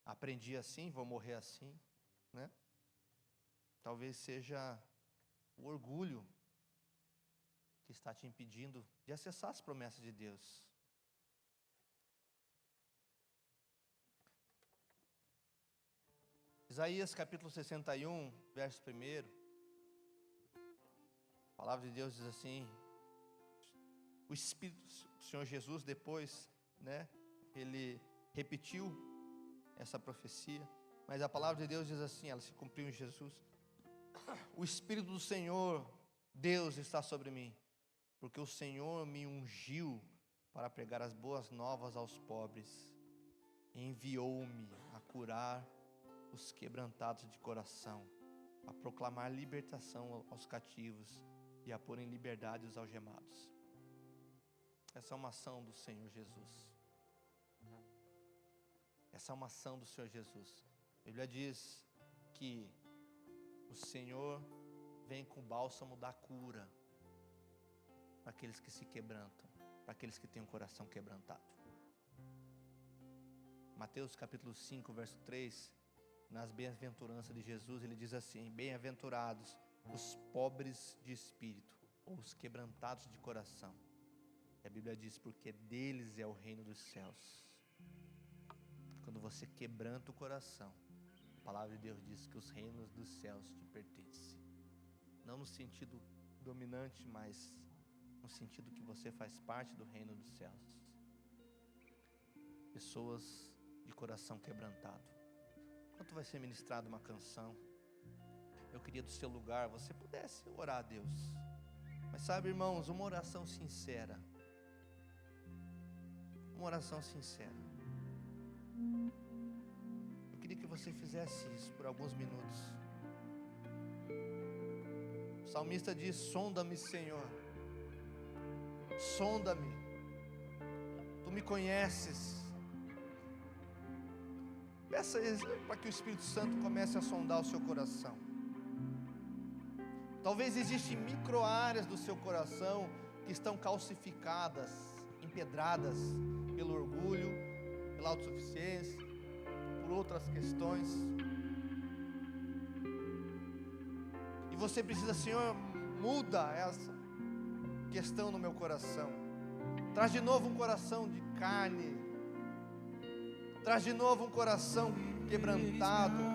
[SPEAKER 1] aprendi assim, vou morrer assim, né? Talvez seja o orgulho que está te impedindo de acessar as promessas de Deus. Isaías capítulo 61, verso 1, a palavra de Deus diz assim, o Espírito do Senhor Jesus depois, né, ele repetiu essa profecia, mas a palavra de Deus diz assim, ela se cumpriu em Jesus, o Espírito do Senhor, Deus está sobre mim, porque o Senhor me ungiu para pregar as boas novas aos pobres, enviou-me a curar os quebrantados de coração, a proclamar libertação aos cativos e a pôr em liberdade os algemados. Essa é uma ação do Senhor Jesus. Essa é uma ação do Senhor Jesus. A Bíblia diz que o Senhor vem com o bálsamo da cura para aqueles que se quebrantam, para aqueles que têm um coração quebrantado. Mateus capítulo 5, verso 3, nas bem-aventuranças de Jesus, ele diz assim, bem-aventurados os pobres de espírito, ou os quebrantados de coração. E a Bíblia diz, porque deles é o reino dos céus. Quando você quebranta o coração, a palavra de Deus diz que os reinos dos céus te pertencem. Não no sentido dominante, mas no sentido que você faz parte do reino dos céus. Pessoas de coração quebrantado. Enquanto vai ser ministrada uma canção, eu queria do seu lugar, você pudesse orar a Deus. Mas sabe, irmãos, uma oração sincera. Uma oração sincera. Eu queria que você fizesse isso por alguns minutos. O salmista diz, sonda-me, Senhor. Sonda-me. Tu me conheces. Peça para que o Espírito Santo comece a sondar o seu coração. Talvez existem micro-áreas do seu coração que estão calcificadas, empedradas pelo orgulho, pela autossuficiência, por outras questões. E você precisa, Senhor, muda essa questão no meu coração. Traz de novo um coração de carne. Traz de novo um coração quebrantado.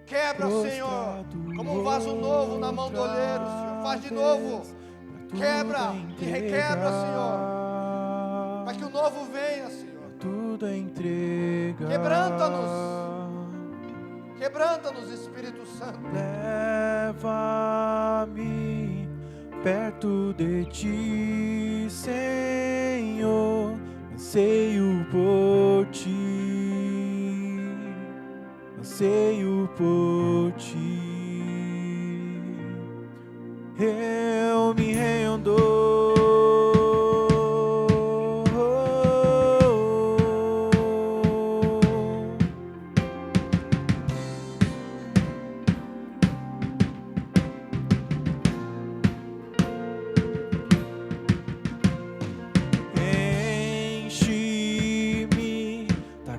[SPEAKER 1] Quebra, Senhor, como um vaso novo na mão do oleiro, Senhor. Faz de novo. Quebra e requebra, Senhor. Para que o novo venha, Senhor. Quebranta-nos. Quebranta-nos, Espírito Santo.
[SPEAKER 2] Leva-me perto de ti, Senhor. Anseio por ti, anseio por ti. Eu me rendo.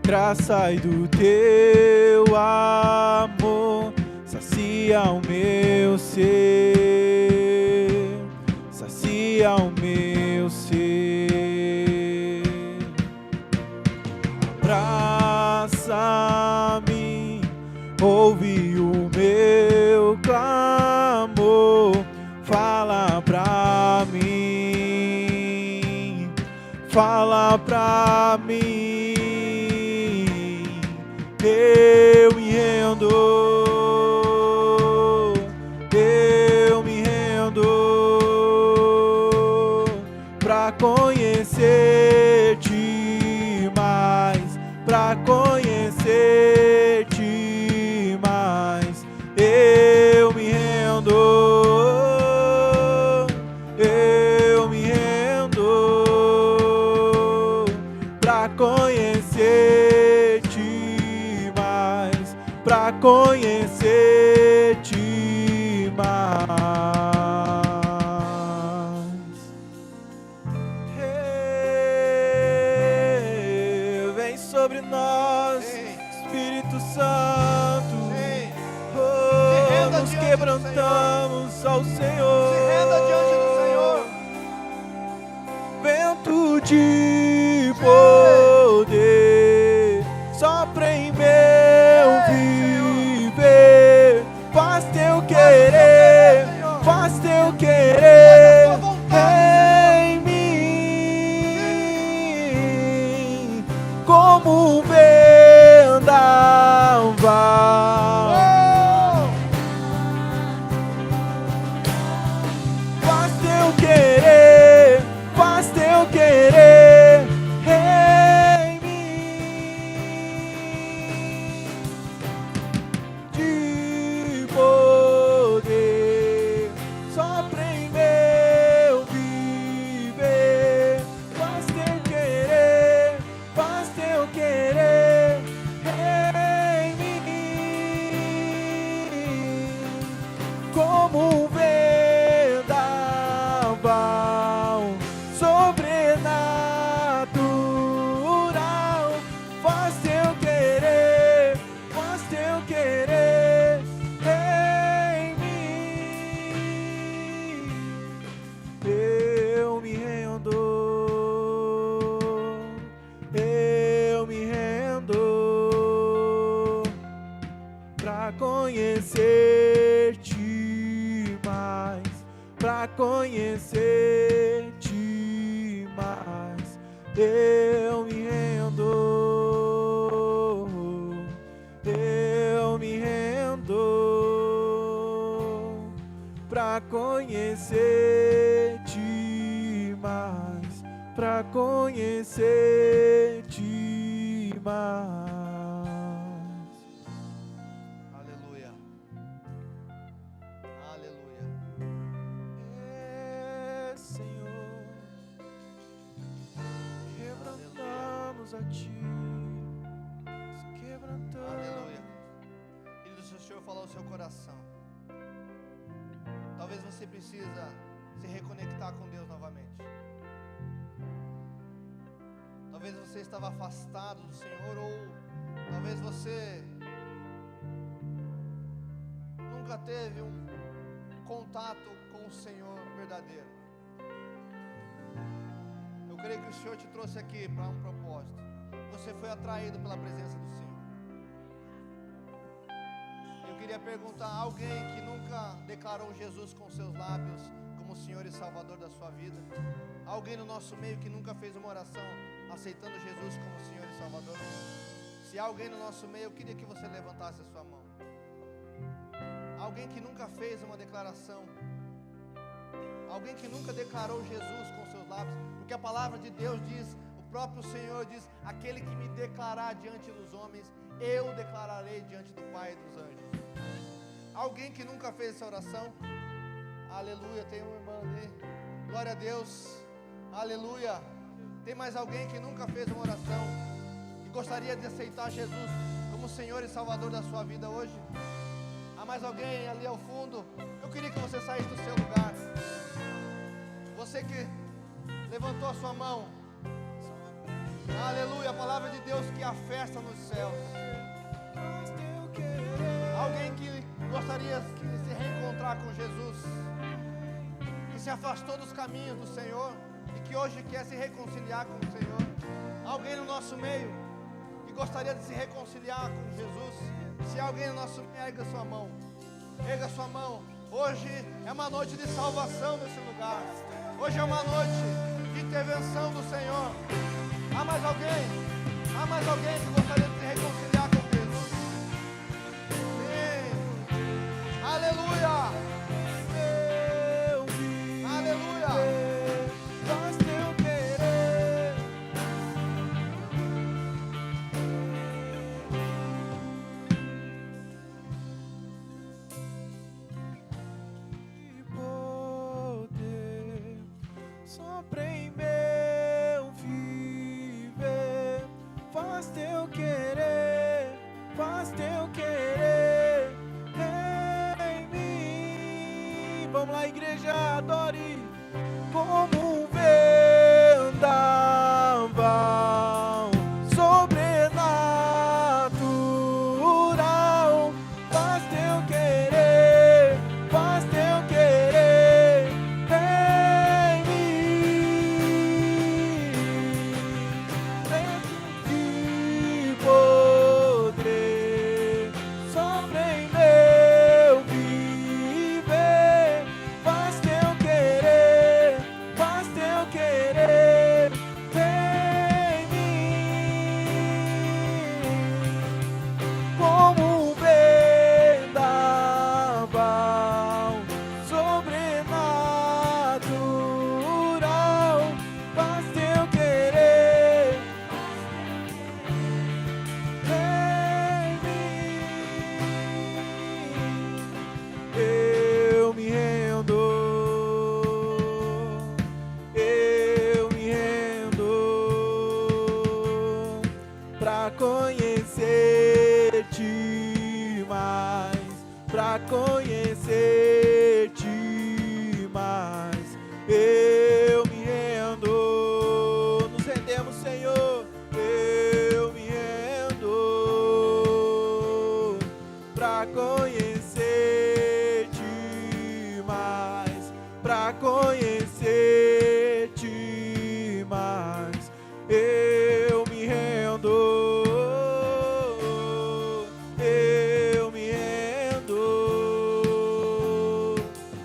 [SPEAKER 2] Graça e do teu amor, sacia o meu ser. ao meu ser. Abraça-me, ouve o meu clamor, fala pra mim, fala pra mim. Eu me rendo, eu me rendo pra conhecer-te mais, pra conhecer-te mais. Eu me rendo, eu me rendo pra conhecer-te mais, pra conhecer-te mais. Vem sobre nós, Espírito Santo. Oh, nos quebrantamos ao Senhor.
[SPEAKER 1] Se renda diante do Senhor.
[SPEAKER 2] Vento de poder sopra em meu viver. Faz teu querer, faz teu querer em mim, como um vendaval. Faz teu querer, faz teu querer em mim, de poder sopra em meu viver. Faz teu querer, faz teu querer em mim, como um vendaval sobrenatural. Faz teu querer, faz teu querer em mim. Eu me rendo, eu me rendo pra conhecer-te mais, pra conhecer-te mais. Eu me rendo, eu me rendo pra conhecer-te mais, pra conhecer-te mais.
[SPEAKER 1] Aleluia. Aleluia.
[SPEAKER 2] Senhor, quebrantamos a Ti, nos quebrantamos.
[SPEAKER 1] Aleluia. Querido, se o Senhor falar o seu coração, talvez você precisa se reconectar com Deus novamente. Talvez você estava afastado do Senhor, ou talvez você nunca teve um contato com o Senhor verdadeiro. Eu creio que o Senhor te trouxe aqui para um propósito. Você foi atraído pela presença do Senhor. Eu queria perguntar a alguém que nunca declarou Jesus com seus lábios como Senhor e Salvador da sua vida. Alguém no nosso meio que nunca fez uma oração aceitando Jesus como Senhor e Salvador. Se há alguém no nosso meio, eu queria que você levantasse a sua mão. Alguém que nunca fez uma declaração, alguém que nunca declarou Jesus com seus lábios, porque a palavra de Deus diz, o próprio Senhor diz: aquele que me declarar diante dos homens, eu declararei diante do Pai e dos anjos. Alguém que nunca fez essa oração? Aleluia, tem uma irmã ali, glória a Deus, aleluia. Tem mais alguém que nunca fez uma oração e gostaria de aceitar Jesus como Senhor e Salvador da sua vida hoje? Há mais alguém ali ao fundo? Eu queria que você saísse do seu lugar. Você que levantou a sua mão, aleluia, a palavra de Deus que há festa nos céus. Alguém que gostaria de se reencontrar com Jesus, que se afastou dos caminhos do Senhor e que hoje quer se reconciliar com o Senhor. Alguém no nosso meio que gostaria de se reconciliar com Jesus. Se alguém no nosso meio, erga sua mão. Erga sua mão. Hoje é uma noite de salvação nesse lugar. Hoje é uma noite de intervenção do Senhor. Há mais alguém? Há mais alguém que gostaria de se reconciliar com Jesus? Sim. Aleluia. Aleluia.
[SPEAKER 2] Faz teu querer. E poder sopra em meu viver. Faz teu querer. Faz teu querer em mim. Vamos lá, igreja, adore como um vendaval sobrenatural. Faz teu querer em mim. E poder sopra em meu viver. Faz teu querer em mim. Como um vendaval sobrenatural. Faz teu querer em mim. Eu me rendo pra conhecer-te mais, pra conhecer-te mais. Eu me rendo, nos rendemos, Senhor. Eu me rendo pra conhecer-te mais, pra conhecer-te mais. Eu me rendo,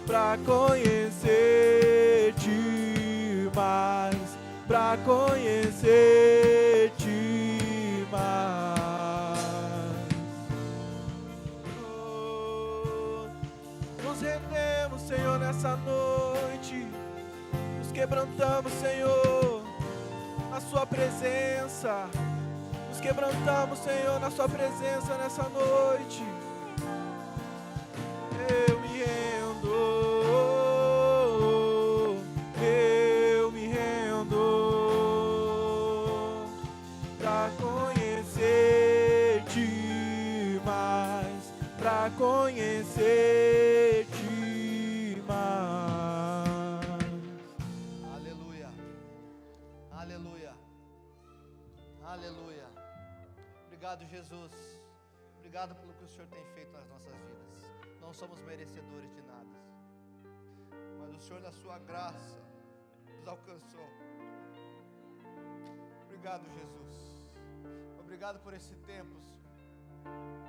[SPEAKER 2] pra conhecer-te mais, pra conhecer-te mais. Oh, nos rendemos, Senhor, nessa noite. Nos quebrantamos, Senhor, na sua presença. Nos quebrantamos, Senhor, na sua presença nessa noite. Eu me rendo, pra conhecer-te mais, pra conhecer-te mais.
[SPEAKER 1] Aleluia. Aleluia. Aleluia. Obrigado, Jesus. Obrigado pelo que o Senhor tem feito nas nossas vidas. Não somos merecedores de nada, mas o Senhor, na sua graça, nos alcançou. Obrigado, Jesus. Obrigado por esse tempo, Senhor.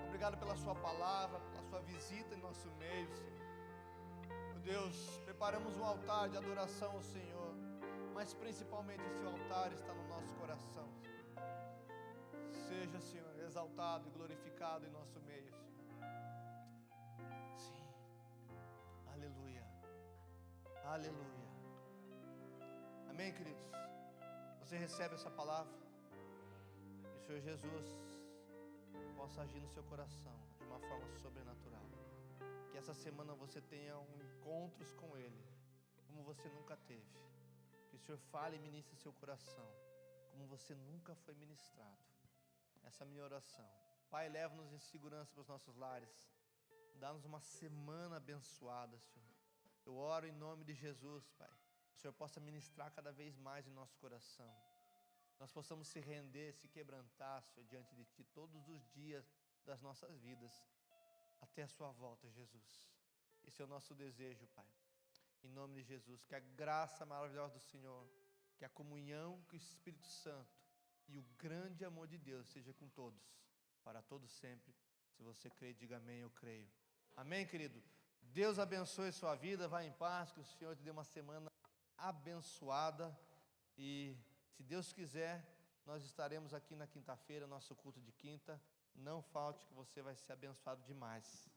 [SPEAKER 1] Obrigado pela sua palavra, pela sua visita em nosso meio, Senhor. Meu Deus, preparamos um altar de adoração ao Senhor, mas principalmente esse altar está no nosso coração, Senhor. Seja, Senhor, exaltado e glorificado em nosso meio, Senhor. Sim. Aleluia. Aleluia. Amém, queridos? Você recebe essa palavra? Que o Senhor Jesus possa agir no seu coração de uma forma sobrenatural. Que essa semana você tenha encontros com Ele como você nunca teve. Que o Senhor fale e ministre seu coração como você nunca foi ministrado. Essa é a minha oração. Pai, leva-nos em segurança para os nossos lares. Dá-nos uma semana abençoada, Senhor. Eu oro em nome de Jesus, Pai. Que o Senhor possa ministrar cada vez mais em nosso coração. Nós possamos se render, se quebrantar, Senhor, diante de Ti todos os dias das nossas vidas, até a Sua volta, Jesus. Esse é o nosso desejo, Pai. Em nome de Jesus, que a graça maravilhosa do Senhor, que a comunhão com o Espírito Santo e o grande amor de Deus seja com todos, para todos sempre. Se você crê, diga amém, eu creio. Amém, querido? Deus abençoe sua vida, vá em paz, que o Senhor te dê uma semana abençoada. E se Deus quiser, nós estaremos aqui na quinta-feira, nosso culto de quinta. Não falte, que você vai ser abençoado demais.